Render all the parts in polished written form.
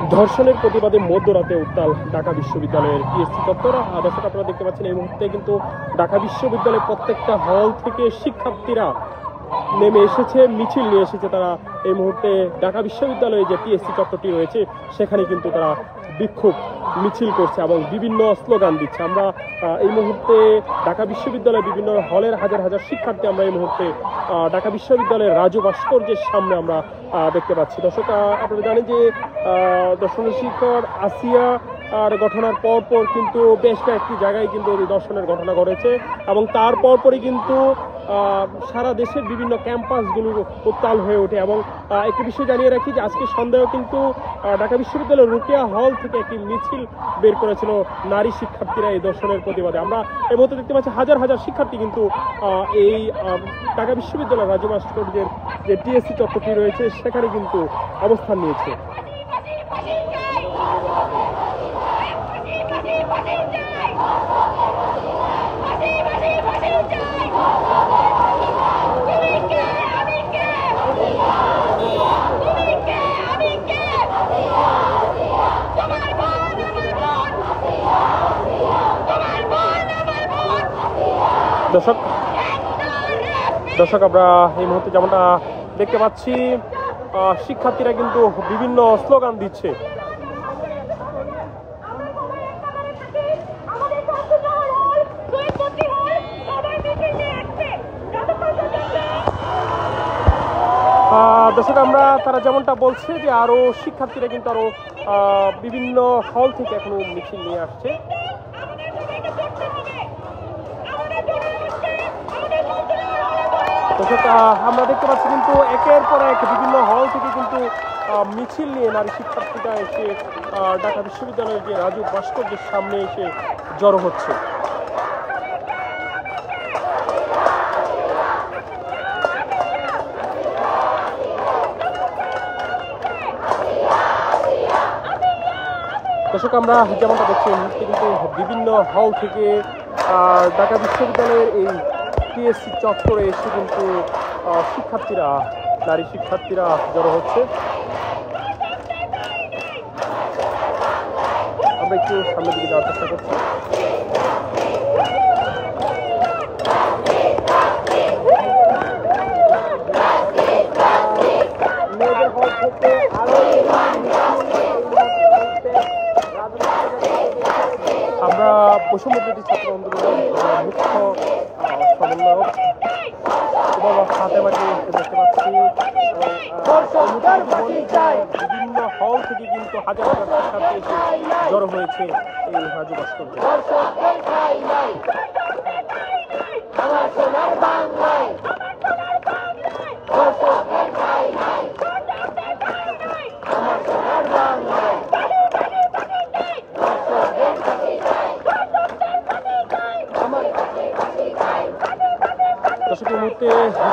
ধর্ষণের প্রতিবাদে মধ্যরাতে উত্তাল ঢাকা বিশ্ববিদ্যালয়ের টিএসসি চত্বর। দর্শক আপনারা দেখতে পাচ্ছেন এই মুহূর্তে কিন্তু ঢাকা বিশ্ববিদ্যালয়ের প্রত্যেকটা হল থেকে শিক্ষার্থীরা নেমে এসেছে, মিছিল নিয়ে এসেছে। তারা এই মুহূর্তে ঢাকা বিশ্ববিদ্যালয়ে যে টিএসসি চত্বরটি রয়েছে সেখানে কিন্তু তারা বিক্ষোভ মিছিল করছে এবং বিভিন্ন স্লোগান দিচ্ছে। আমরা এই মুহূর্তে ঢাকা বিশ্ববিদ্যালয়ের বিভিন্ন হলের হাজার হাজার শিক্ষার্থী আমরা এই মুহূর্তে ঢাকা বিশ্ববিদ্যালয়ের রাজু ভাস্কর্যের সামনে আমরা দেখতে পাচ্ছি। দর্শক আপনারা জানেন যে দর্শনের শিক্ষক আসিয়া আর ঘটনার পরপর কিন্তু বেশ কয়েকটি জায়গায় কিন্তু এই দর্শনের ঘটনা ঘটেছে এবং তার পরপরই কিন্তু সারা দেশের বিভিন্ন ক্যাম্পাসগুলো উত্তাল হয়ে ওঠে। এবং একটি বিষয় জানিয়ে রাখি যে আজকে সন্ধ্যায় কিন্তু ঢাকা বিশ্ববিদ্যালয়ের রুকিয়া হল থেকে একটি মিছিল বের করেছিল নারী শিক্ষার্থীরা এই দর্শনের প্রতিবাদে। আমরা এই মুহূর্তে দেখতে পাচ্ছি হাজার হাজার শিক্ষার্থী কিন্তু এই ঢাকা বিশ্ববিদ্যালয়ের রাজু ভাস্কর্যের যে টিএসসি চত্বরটি রয়েছে সেখানে কিন্তু অবস্থান নিয়েছে। দর্শক আমরা এই মুহূর্তে যেমনটা দেখতে পাচ্ছি শিক্ষার্থীরা কিন্তু বিভিন্ন স্লোগান দিচ্ছে। দর্শক তারা যেমনটা বলছে যে আরো শিক্ষার্থীরা কিন্তু আরো বিভিন্ন হল থেকে এখনো মিছিল নিয়ে আসছে। দর্শক আমরা দেখতে পাচ্ছি কিন্তু একের পর এক বিভিন্ন হল থেকে কিন্তু মিছিল নিয়ে নারী শিক্ষার্থীরা এসে ঢাকা বিশ্ববিদ্যালয়ের যে রাজু ভাস্কর্যের সামনে এসে জড়ো হচ্ছে। দর্শক আমরা যেমনটা দেখছি কিন্তু বিভিন্ন হল থেকে ঢাকা বিশ্ববিদ্যালয়ের এই টিএসসি চত্বরে এসে কিন্তু শিক্ষার্থীরা নারী শিক্ষার্থীরা জড়ো হচ্ছে। আমরা একটু সামনের দিকে যাওয়ার চেষ্টা করছি। আমরা বৈষম্যবিরোধী ছাত্র আন্দোলনের মুখ্য সমন্বয়ক ফাতেমাকে দেখতে পাচ্ছি। বিভিন্ন হল থেকে কিন্তু হাজার হাজার শিক্ষার্থী এসে জড়ো হয়েছে এই রাজু ভাস্কর্যে। দর্শকের মুহূর্তে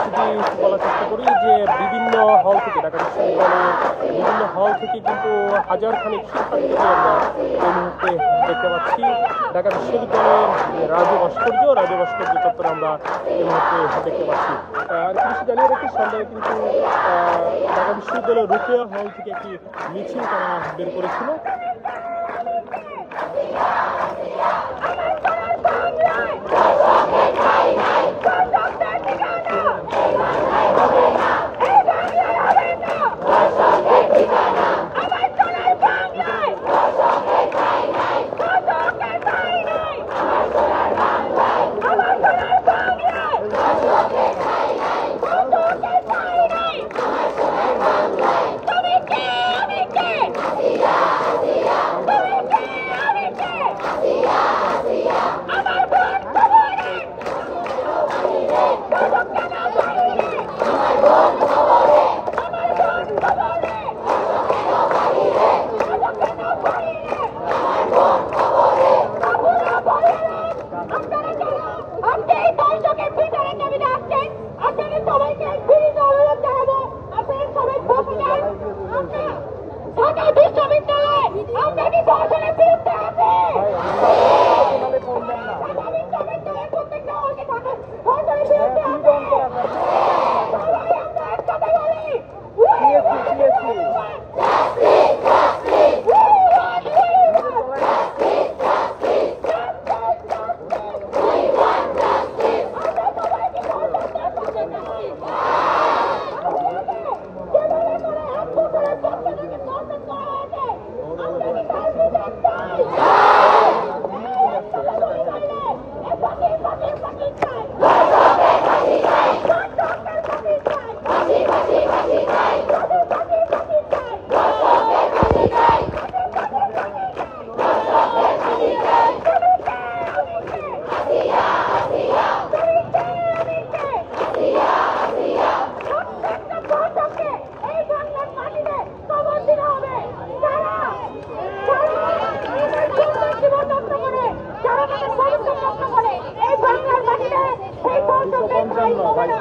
যদি বলার চেষ্টা করি যে বিভিন্ন হল থেকে ঢাকা বিশ্ববিদ্যালয়ের বিভিন্ন হল থেকে কিন্তু হাজার খানিক শিক্ষার্থীকে আমরা এই মুহূর্তে দেখতে পাচ্ছি। ঢাকা বিশ্ববিদ্যালয়ের রাজু ভাস্কর্য চত্বরে আমরা এই মুহূর্তে দেখতে পাচ্ছি। আর কিছু জানিয়ে রাখি সন্ধ্যায় কিন্তু ঢাকা বিশ্ববিদ্যালয়ের রুকিয়া হল থেকে একটি মিছিল তারা বের করেছিল।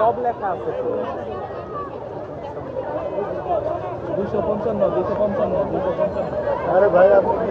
সব লেখা আছে 255 255 আরে ভাই আপনি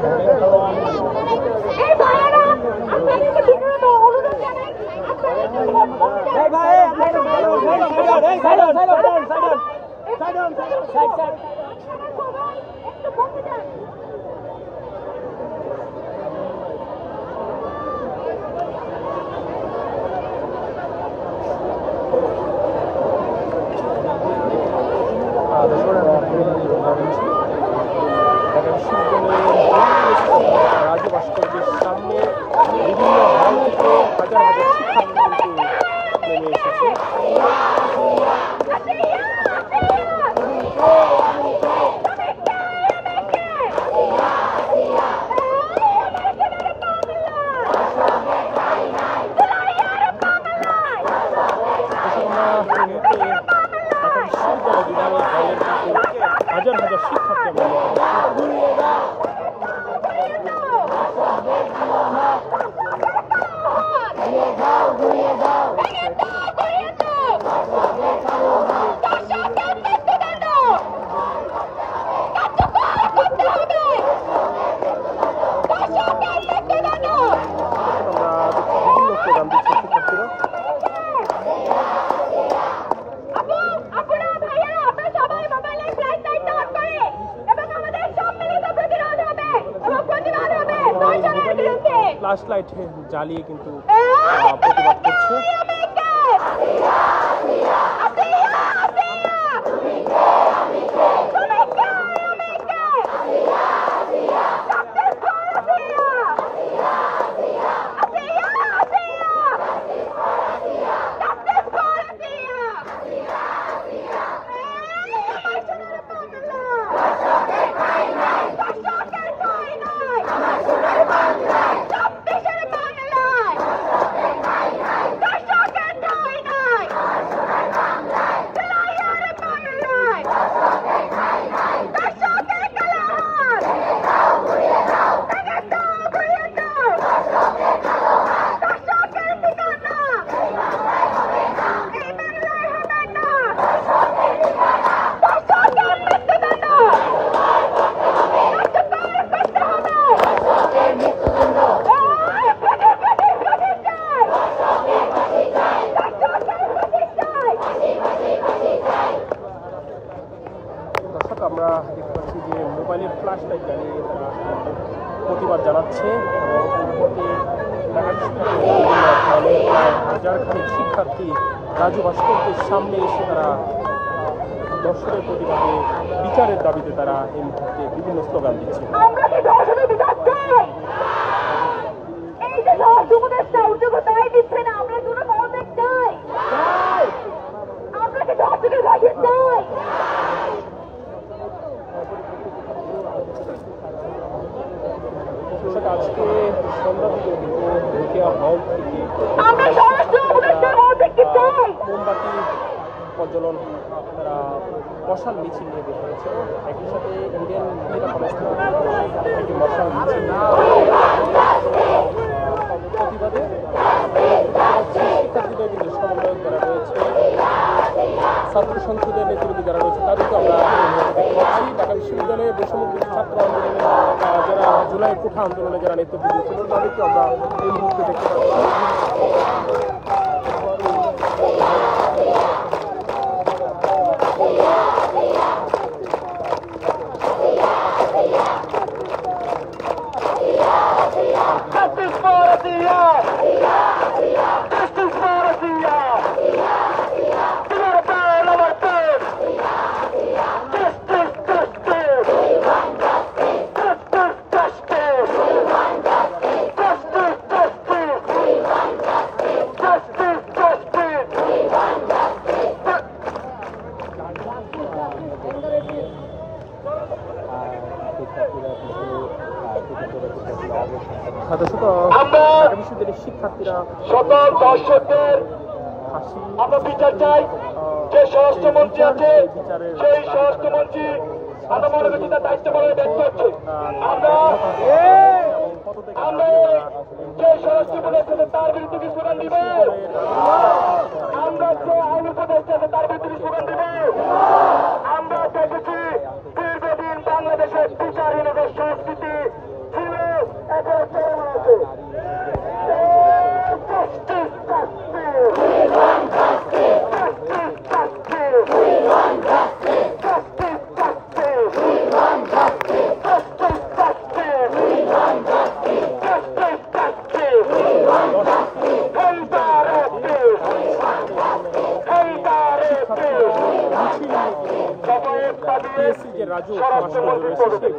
রাজু ভাস্কর্যের সামনে বিভিন্ন হল থেকে হাজার হাজার শিক্ষার্থী নেমে এসেছে। হাজার হাজার শিক্ষার্থী ফ্ল্যাশ লাইট জ্বালিয়ে কিন্তু প্রতিবাদ করছে। আমরা দেখতে পাচ্ছি যে মোবাইলের ফ্ল্যাশ লাইট জ্বালিয়ে তারা প্রতিবাদ জানাচ্ছে। হাজার খানিক শিক্ষার্থী রাজু ভাস্কর্যের সামনে এসে তারা দর্শকের প্রতিবাদে বিচারের দাবিতে তারা এই মুহূর্তে বিভিন্ন স্লোগান দিচ্ছে। আজকে সন্ধ্যা থেকে রোকেয়া হল থেকে মোমবাতি প্রজ্বলন তারা মশাল মিছিল নিয়ে বের হয়েছে। একই সাথে ইন্ডিয়ান মহিলা কলেজ একটি মশাল মিছিল প্রতিবাদে শিক্ষার্থীদের কিন্তু সমন্বয়ক যারা রয়েছে, ছাত্র সংসদের নেতৃত্বে যারা রয়েছে তাদেরকে আমরা দেখতে পাচ্ছি। ঢাকা বিশ্ববিদ্যালয়ে বৈষম্য ছাত্র আন্দোলনে যারা জুলাই কোঠা আন্দোলনে যারা নেতৃত্ব দিয়েছিলেন তাদেরকে আমরা এই মুহূর্তে দেখতে পাচ্ছি। শিক্ষার্থীরা সকল দর্শকদের আমরা বিচার চাই। যে স্বরাষ্ট্রমন্ত্রী আছে সেই স্বরাষ্ট্রমন্ত্রী মানবাধিকার দায়িত্ব পালনে ব্যর্থ হচ্ছে। আমরা আমরা যে স্বরাষ্ট্র উপদেষ্টা তার বিরুদ্ধে কি স্লোগান দিব? আমরা যে আইন উপদেষ্টা আছে তার বিরুদ্ধে কি স্লোগান দিব? আমরা দেখেছি দীর্ঘদিন বাংলাদেশের বিচারহীনতার সংস্কৃতি ছিল, এখন চলমান আছে। পিএসসি যে রাজু ভাস্কর্য রয়েছে সেই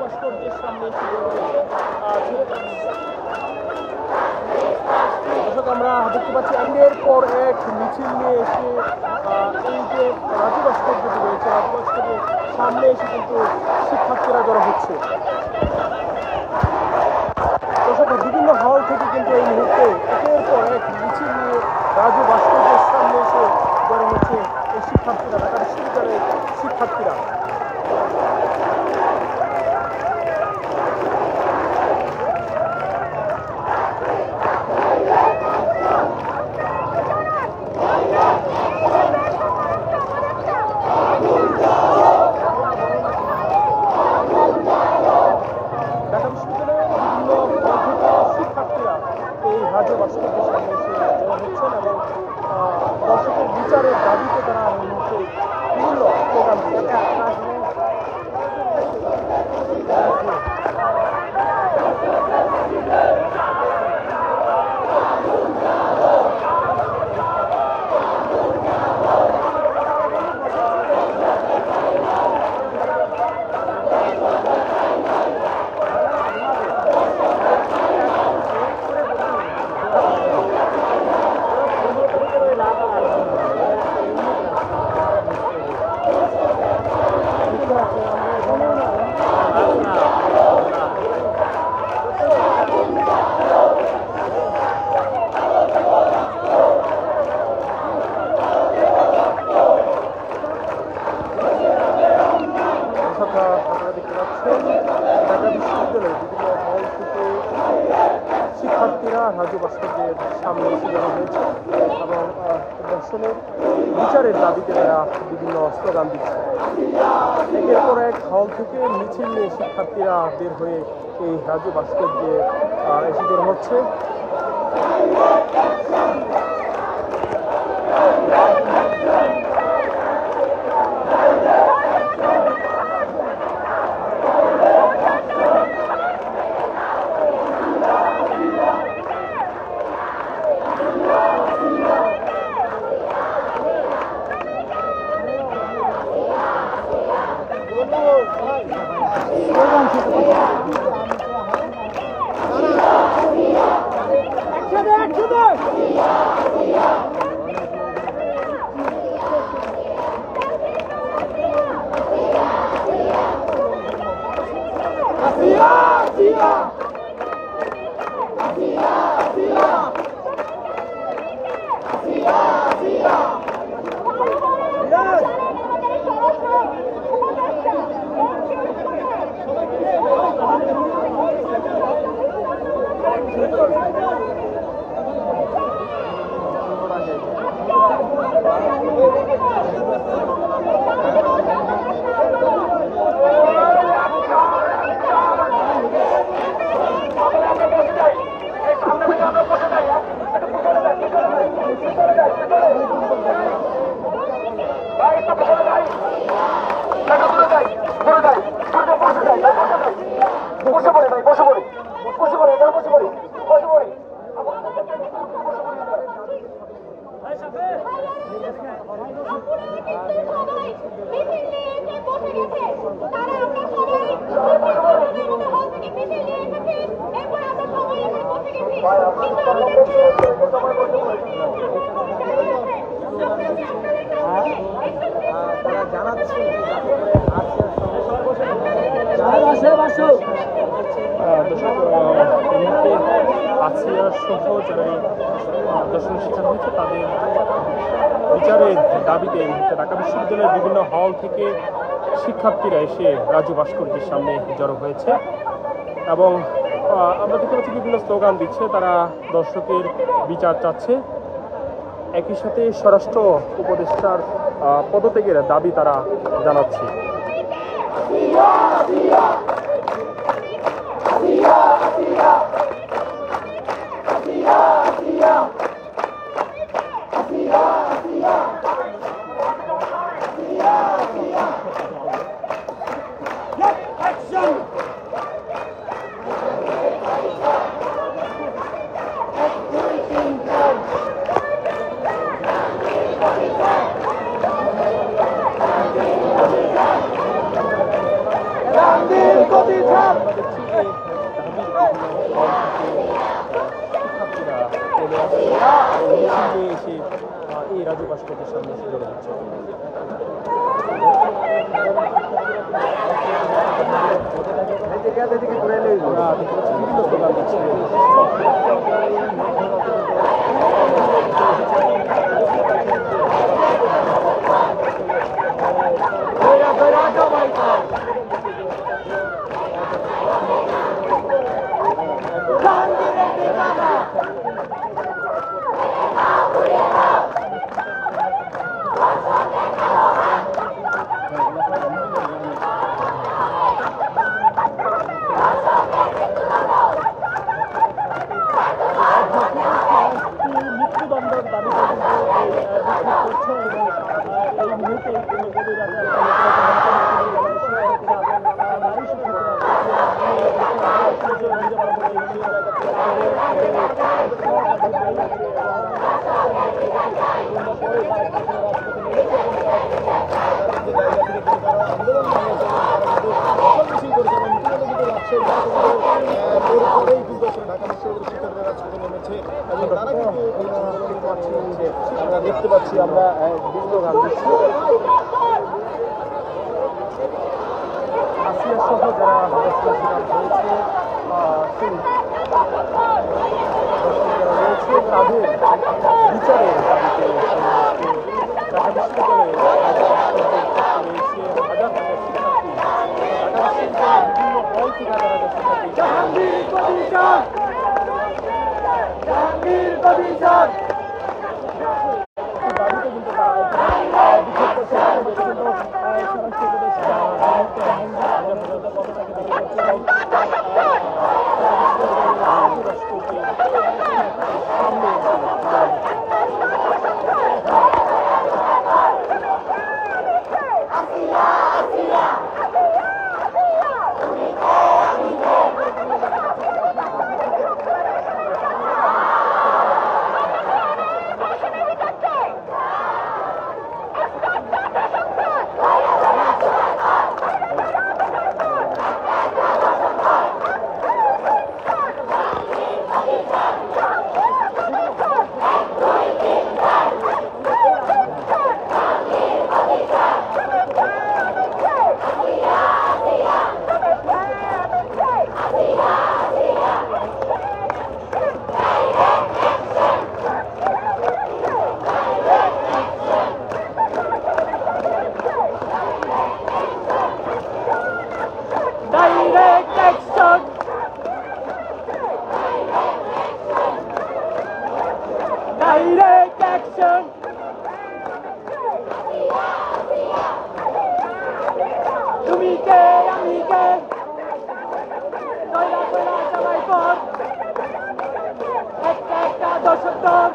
ভাস্কর্যের সামনে জড়ো হয়েছে এবং বিভিন্ন আমরা দেখতে পাচ্ছি একের পর এক মিছিল নিয়ে এসে এই যে রাজু ভাস্কর্যটি রয়েছে, রাজু ভাস্কর্যের সামনে এসে কিন্তু শিক্ষার্থীরা জড়ো হচ্ছে। দর্শক, বিভিন্ন হল থেকে কিন্তু এই মুহূর্তে একের পর এক মিছিল নিয়ে রাজু ভাস্কর্যের সামনে এসে জড়ো হচ্ছে এই শিক্ষার্থীরা, ঢাকা বিশ্ববিদ্যালয়ের শিক্ষার্থীরা। রাজু ভাস্কর্যের সামনে এসে জড়ো হচ্ছেন এবং দর্শকের বিচারের দাবিতে তারা এই মুহূর্তে বিভিন্ন স্লোগান দিচ্ছেন। শিক্ষার্থীরা রাজু ভাস্কর্যের সামনে এসে জড়ো হয়েছে এবং দর্শনের বিচারের দাবিতে তারা বিভিন্ন স্লোগান দিচ্ছে। একের পর এক হল থেকে মিছিল নিয়ে শিক্ষার্থীরা বের হয়ে এই রাজু ভাস্কর্যে এসে জড়ো হচ্ছে। আসিয়া সহ যারা দর্শন শিক্ষা হয়েছে তাদের বিচারের দাবিতে ঢাকা বিশ্ববিদ্যালয়ের বিভিন্ন হল থেকে শিক্ষার্থীরা এসে রাজু ভাস্কর্যের সামনে জড়ো হয়েছে এবং আমরা দেখতে পাচ্ছি বিভিন্ন স্লোগান দিচ্ছে। তারা দর্শকের বিচার চাচ্ছে, একই সাথে স্বরাষ্ট্র উপদেষ্টার পদত্যাগের দাবি তারা জানাচ্ছে। এসে এই রাজু ভাস্কর্যের সামনে এসে জড়ো হচ্ছে। বিভিন্ন স্লোগান দিচ্ছে। মৃত্যুদণ্ডের দাবি করছে এবং এই মুহূর্তে আমরা দেখতে পাচ্ছি আমরা বিভিন্ন গান দিচ্ছি। আসিয়া সহ যারা হয়েছে তাদের বিচারের দাবিতে ঢাকা বিশ্ববিদ্যালয়ে হাজার হাজার শিক্ষার্থী ঢাকা বিশ্ববিদ্যালয়ের বিভিন্ন হল থেকে হাজার হাজার শিক্ষার্থী দীর্ঘদিন Direct action! তুমি কে আমি কে নয়লা কয়লা চালাই পর একটা দর্শক দল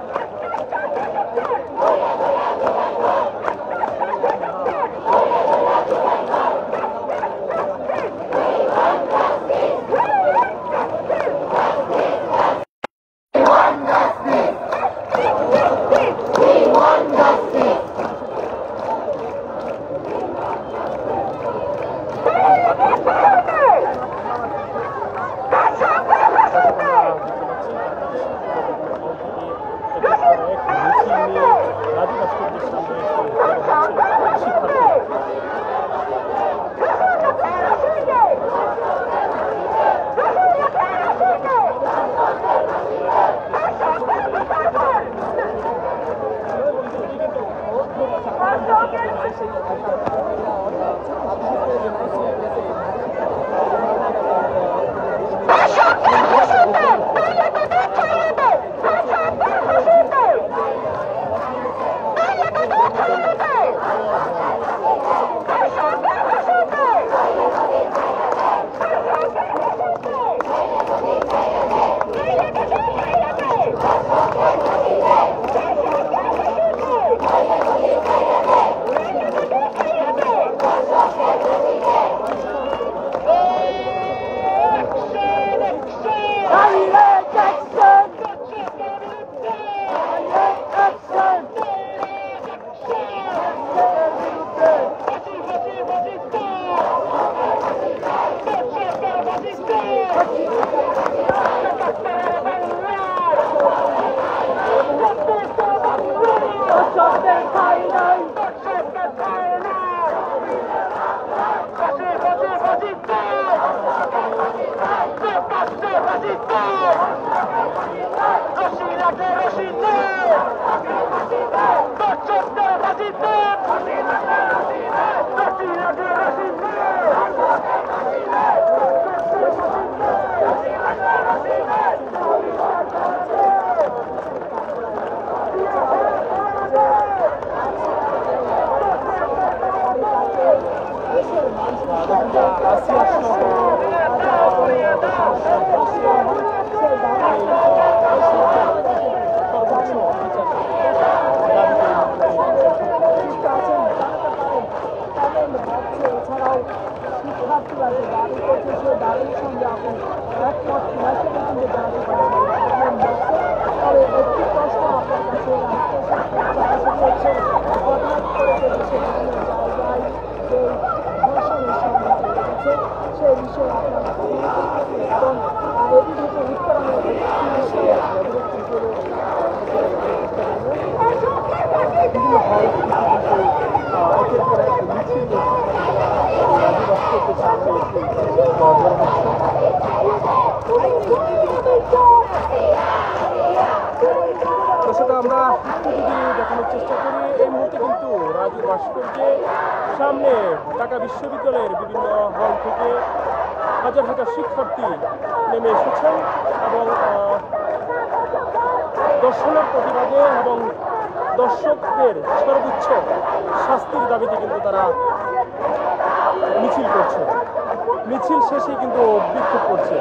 আমরা যদি দেখানোর চেষ্টা করি এই মুহূর্তে কিন্তু রাজু ভাস্কর্যের সামনে ঢাকা বিশ্ববিদ্যালয়ের বিভিন্ন হল থেকে হাজার হাজার শিক্ষার্থী নেমে এসেছেন এবং দর্শনের প্রতিবাদে এবং দর্শকদের সর্বোচ্চ শাস্তির দাবিতে কিন্তু তারা মিছিল করছে। মিছিল শেষে কিন্তু বিক্ষোভ করছে।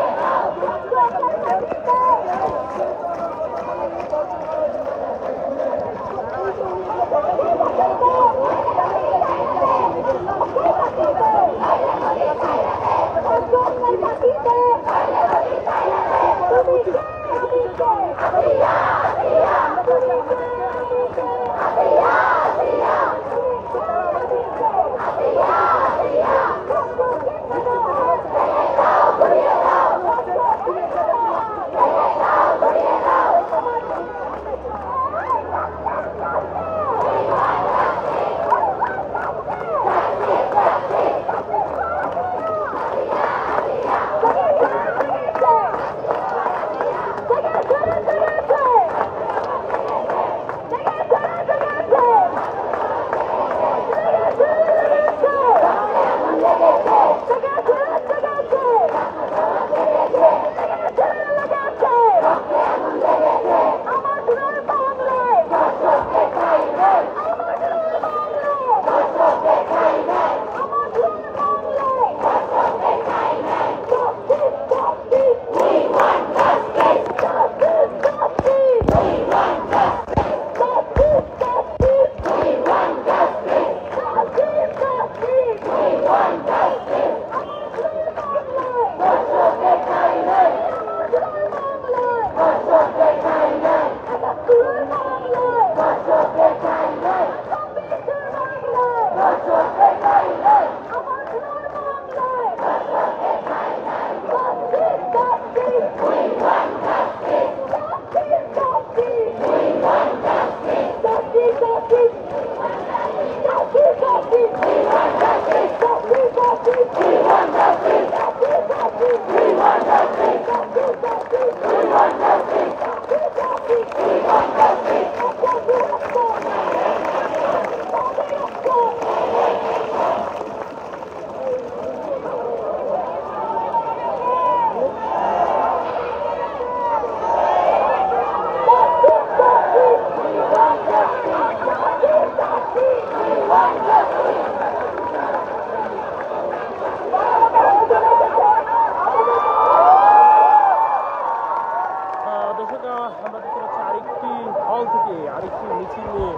আরেকটি মিছিল নিয়ে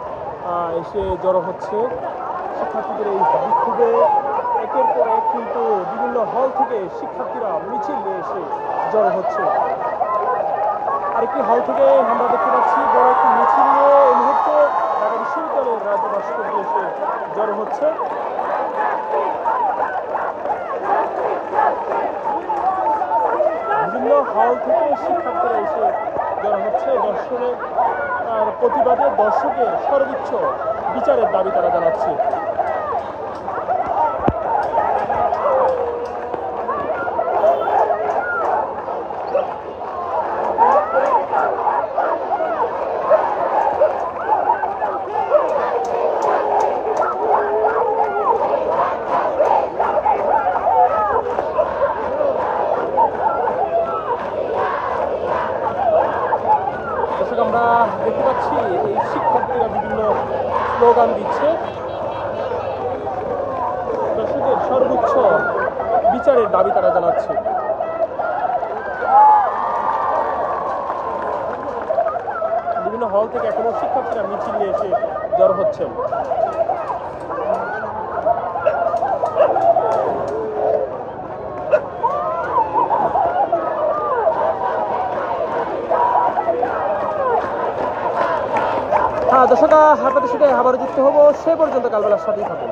এসে জড়ো হচ্ছে শিক্ষার্থীদের এই বিক্ষোভে। একের পর এক কিন্তু বিভিন্ন হল থেকে শিক্ষার্থীরা মিছিল নিয়ে এসে জড়ো হচ্ছে। আরেকটি হল থেকে আমরা দেখতে পাচ্ছি বড় একটি মিছিল নিয়ে এই মুহূর্তে ঢাকা বিশ্ববিদ্যালয়ের রাজ্য ভাস্কর্যে এসে জড়ো হচ্ছে। বিভিন্ন হল থেকে শিক্ষার্থীরা এসে জড়ো হচ্ছে। দর্শনের প্রতিবাদে দর্শকের সর্বোচ্চ বিচারের দাবি তারা জানাচ্ছে। আমরা দেখতে পাচ্ছি এই শিক্ষার্থীরা বিভিন্ন স্লোগান দিচ্ছে। দর্শকের সর্বোচ্চ বিচারের দাবি তারা জানাচ্ছে। বিভিন্ন হল থেকে এখনো শিক্ষার্থীরা মিছিল নিয়ে এসে জড়ো হচ্ছেন। দর্শক আপনাদের সাথে আবারও যুক্ত হবো, সে পর্যন্ত কালবেলার সাথেই থাকুন।